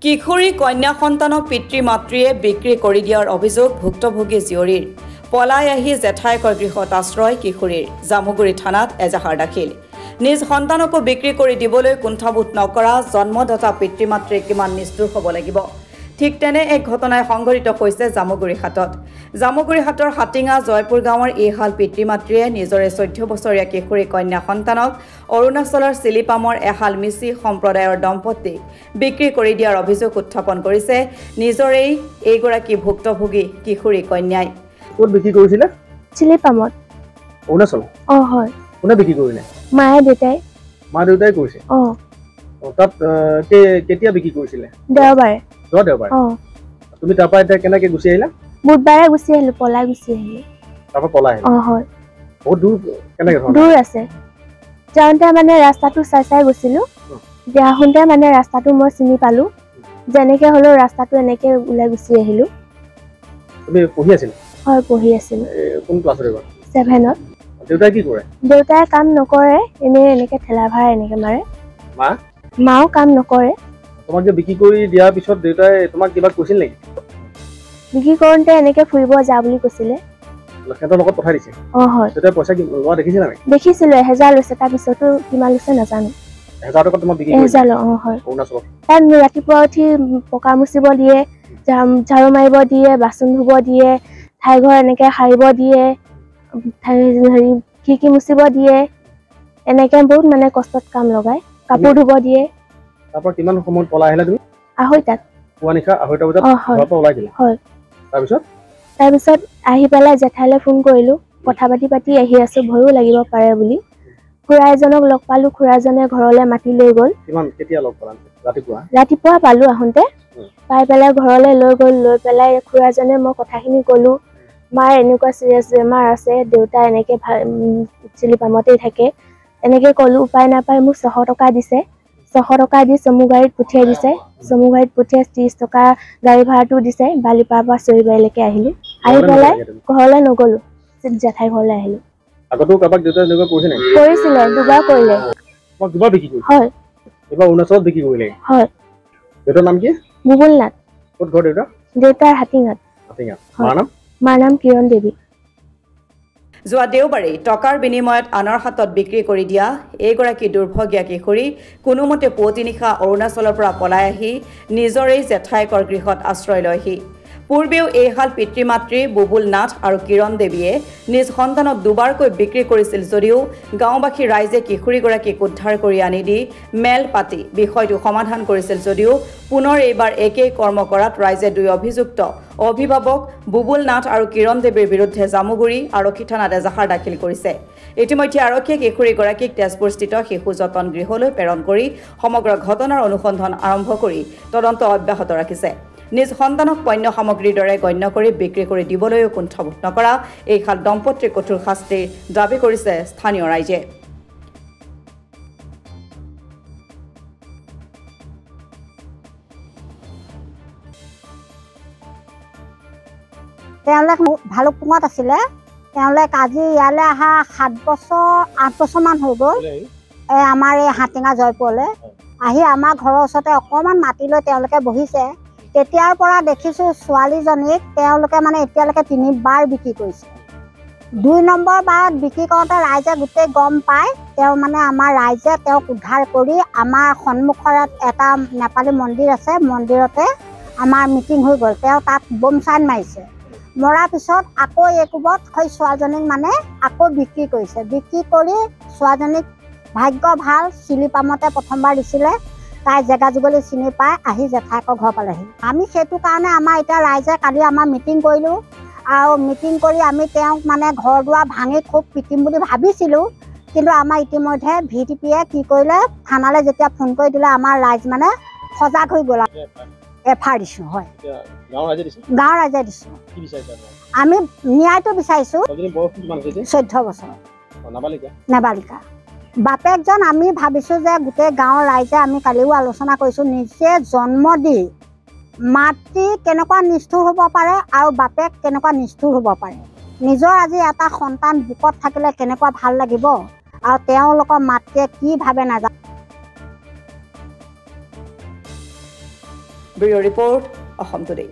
কিশোৰী কন্যা সন্তানক পিতৃ মাতৃয়ে বিক্ৰী কৰি দিয়াৰ অভিযোগ ভুক্তভোগী জীয়ৰীৰ পলাই আহি জেঠাইকৰ গৃহত আশ্ৰয় কিশোৰীৰ জামুগুৰি থানাত এজাহাৰ দাখিল নিজ সন্তানকো বিক্ৰী কৰি দিবলৈ কুণ্ঠাবোধ নকৰা জন্মদাতা পিতৃ মাতৃয়ে কিমান নিষ্ঠুৰ হ'ব লাগিব ঠিক তেনে এক ঘটনাই সংঘটিত হৈছে জামুগুৰিহাটৰ হাটিঙা জয়পুৰ গাঁৱৰ এইহাল পিতৃ মাতৃয়ে নিজৰে 14 বছৰীয়া কিশোৰী কন্যা সন্তানক অৰুণাচলৰ চিলিপামৰ এহাল মিছি সম্প্ৰদায়ৰ দম্পতীক বিক্ৰী কৰি দিয়াৰ অভিযোগ উত্থাপন কৰিছে নিজৰেই এইগৰাকী ভুক্তভোগী কিশোৰী কন্যাই ক'ত বিক্ৰী কৰিছিলে চিলিপামত অৰুণাচল হয় কোনে বিক্ৰী কৰিলে মায়ে দেউতাই কৰিছে তাত কেতিয়া বিক্ৰী কৰিছিলে দেওবাৰে তুমি তাৰ পৰা এতিয়া কেনেকৈ গুচি আহিলা বুধবাৰে গুচি আহিলো পলাই গুচি আহিলো তাৰ পৰা পলাই আহিলা হয় বহুত দূৰ কেনেকৈ দূৰ আছে যাওঁতে মানে ৰাস্তাটো চাই গৈছিলো আহোঁতে মানে ৰাস্তাটো মই চিনি পালো যেনেকে হ'লেও ৰাস্তাটো এনেকে ওলাই গুচি আহিলো তুমি পঢ়ি আছিলা হয় পঢ়ি আছিলো কোন ক্লাছত এবাৰ 7ত দেউতাই কি কৰে দেউতাই কাম নকৰে এনেকে ঠেলা ভাড়া এনেকে মাৰে মাও কাম নকৰে তোমাক যে বিক্ৰী কৰি দিয়াৰ পিছত দেউতাই তোমাক কিবা কৈছিল নেকি বিক্ৰী কৰোঁতে এনেকে ফুৰিব যা বুলি কৈছিলে সিহঁতৰ লগত পঠাই দিছে হয় দেউতাই পইচা লোৱা দেখিছিলা নেকি দেখিছিলো 1000 লৈছে তাৰ পিছতো কিমান লৈছে নাজানো 1000 টকা তোমাক বিক্ৰী কৰিছে 1000 হয় অৰুণাচলত তাত ৰাতিপুৱা উঠি পকা মুচিব দিয়ে ঝাৰু মাৰিব দিয়ে বাচন ধুব দিয়ে ঠাই ঘৰ এনেকে সাৰিব দিয়ে খিৰিকী মুচিব দিয়ে এনেকে বহুত মানে কষ্টত কাম লগায় কাপোৰ ধুব দিয়ে তাৰ পৰা কিমান সময়ত পলাই আহিলা তুমি 2:30 পুৱা নিশা 2:30 বজাত ঘৰৰ পৰা ওলাই দিলা হয় তাৰপিছত আহি পেলাই জেঠাইলৈ ফোন কৰিলো কথা পাতি আহি আছো ভয়ো লাগিব পাৰে বুলি খুৰা এজনক লগ পালো খুৰাজনে ঘৰলৈ মাতি লৈ গ'ল কেতিয়া লগ পালা ৰাতিপুৱা পালো আহোঁতে পাই পেলাই ঘৰলৈ লৈ গ'ল লৈ পেলাই খুৰাজনে মই কথাখিনি ক'লো মাৰ এনেকুৱা চিৰিয়াছ বেমাৰ আছে দেউতা এনেকে চিলিপামতেই থাকে এনেকে ক'লো উপায় নাপায় মোক 600 টকা দিছে 600 টকা দি চমু গাড়ীত পঠিয়াই দিছে চমু গাড়ীত পঠিয়াই 30 টকা গাড়ী ভাড়াটো দিছে বালিপাৰ পৰা চৰিবাৰীলৈকে আহিলো আহি পেলাই ঘৰলৈ নগলো জেঠাই ঘৰলৈ আহিলো আগতো কাবাক দেউতা এনেকুৱা কৰিছে নেকি কৰিছিলে দুবাৰ কৰিলে মই দুবাৰ বিক্ৰী কৰিছে হয় এবাৰ অৰুণাচলত বিক্ৰী কৰিলে হয় দেউতাৰ নাম কি বুবুলনাথ ক'ত ঘৰ দেউতাৰ হাটিঙাত মাৰ নাম কিৰণ দেৱী যোৱা দেওবাৰে টকাৰ বিনিময়ত আনৰ হাতত বিক্ৰী কৰি দিয়া এইগৰাকী দুৰ্ভগীয়া কিশোৰী কোনোমতে পুৱতি নিশা অৰুণাচলৰ পৰা পলাই আহি নিজৰেই জেঠাইকৰ গৃহত আশ্ৰয় লয়হি পূৰ্বেও এইহাল পিতৃ মাতৃ বুবুল নাথ আৰু কিৰণ দেৱীয়ে নিজ সন্তানক দুবাৰকৈ বিক্ৰী কৰিছিল যদিও গাঁওবাসী ৰাইজে কিশোৰীগৰাকীক উদ্ধাৰ কৰি আনি দি মেল পাতি বিষয়টো সমাধান কৰিছিল যদিও পুনৰ এইবাৰ একেই কৰ্ম কৰাত ৰাইজে দুই অভিযুক্ত অভিভাৱক বুবুল নাথ আৰু কিৰণ দেৱীৰ বিৰুদ্ধে জামুগুৰি আৰক্ষী থানাত এজাহাৰ দাখিল কৰিছে ইতিমধ্যে আৰক্ষীয়ে কিশোৰীগৰাকীক তেজপুৰস্থিত শিশু যতন গৃহলৈ প্ৰেৰণ কৰি সমগ্ৰ ঘটনাৰ অনুসন্ধান আৰম্ভ কৰি তদন্ত অব্যাহত ৰাখিছে নিজ সন্তানক পণ্য সামগ্ৰীৰ দৰে গণ্য কৰি বিক্ৰী কৰি দিবলৈও কুণ্ঠাবোধ নকৰা এইহাল দম্পতীৰ কঠোৰ শাস্তিৰ দাবী কৰিছে স্থানীয় ৰাইজে তেওঁলোক ভালুকপুঙত আছিলে তেওঁলোক আজি ইয়ালৈ অহা 7 বছৰ 8 বছৰমান হৈ গ'ল আমাৰ এই হাটিঙা জয়পুৰলৈ আহি আমাৰ ঘৰৰ ওচৰতে অকণমান মাটি লৈ তেওঁলোকে বহিছে তেতিয়াৰ পৰা দেখিছোঁ ছোৱালীজনীক তেওঁলোকে মানে এতিয়ালৈকে 3বাৰ বিক্ৰী কৰিছে 2 নম্বৰ বাৰত বিক্ৰী কৰোঁতে ৰাইজে গোটেই গম পায় তেওঁ মানে আমাৰ ৰাইজে তেওঁক উদ্ধাৰ কৰি আমাৰ সন্মুখত এটা নেপালী মন্দিৰ আছে মন্দিৰতে আমাৰ মিটিং হৈ গ'ল তেওঁ তাত বম চাইন মাৰিছে মৰাৰ পিছত আকৌ একোবত সেই ছোৱালীজনীক মানে আকৌ বিক্ৰী কৰিছে বিক্ৰী কৰি ছোৱালীজনীক ভাগ্য ভাল চিলিপামতে প্ৰথমবাৰ দিছিলে তাই জেগা যুগলি চিনি পাই আহি জেঠাইকৰ ঘৰ পালেহি আমি সেইটো কাৰণে আমাৰ এতিয়া ৰাইজে কালি আমাৰ মিটিং কৰিলোঁ আৰু মিটিং কৰি আমি তেওঁক মানে ঘৰ দুৱাৰ ভাঙি খুব পিটিম বুলি ভাবিছিলোঁ কিন্তু আমাৰ ইতিমধ্যে VTPয়ে কি কৰিলে থানালৈ যেতিয়া ফোন কৰি দিলে আমাৰ ৰাইজ মানে সজাগ হৈ গ'ল FIR দিছোঁ হয় গাঁৱৰ ৰাইজে দিছোঁ আমি ন্যায়টো বিচাৰিছোঁ 14 বছৰ নাবালিকা বাপেকজন আমি ভাবিছোঁ যে গোটেই গাঁৱৰ ৰাইজে আমি কালিও আলোচনা কৰিছোঁ নিজে জন্ম দি মাতৃ কেনেকুৱা নিষ্ঠুৰ হ'ব পাৰে আৰু বাপেক কেনেকুৱা নিষ্ঠুৰ হ'ব পাৰে নিজৰ আজি এটা সন্তান বুকত থাকিলে কেনেকুৱা ভাল লাগিব আৰু তেওঁলোকৰ মাতৃয়ে কি ভাবে নাজানে ব্যুৰ' ৰিপৰ্ট অসম টুডে।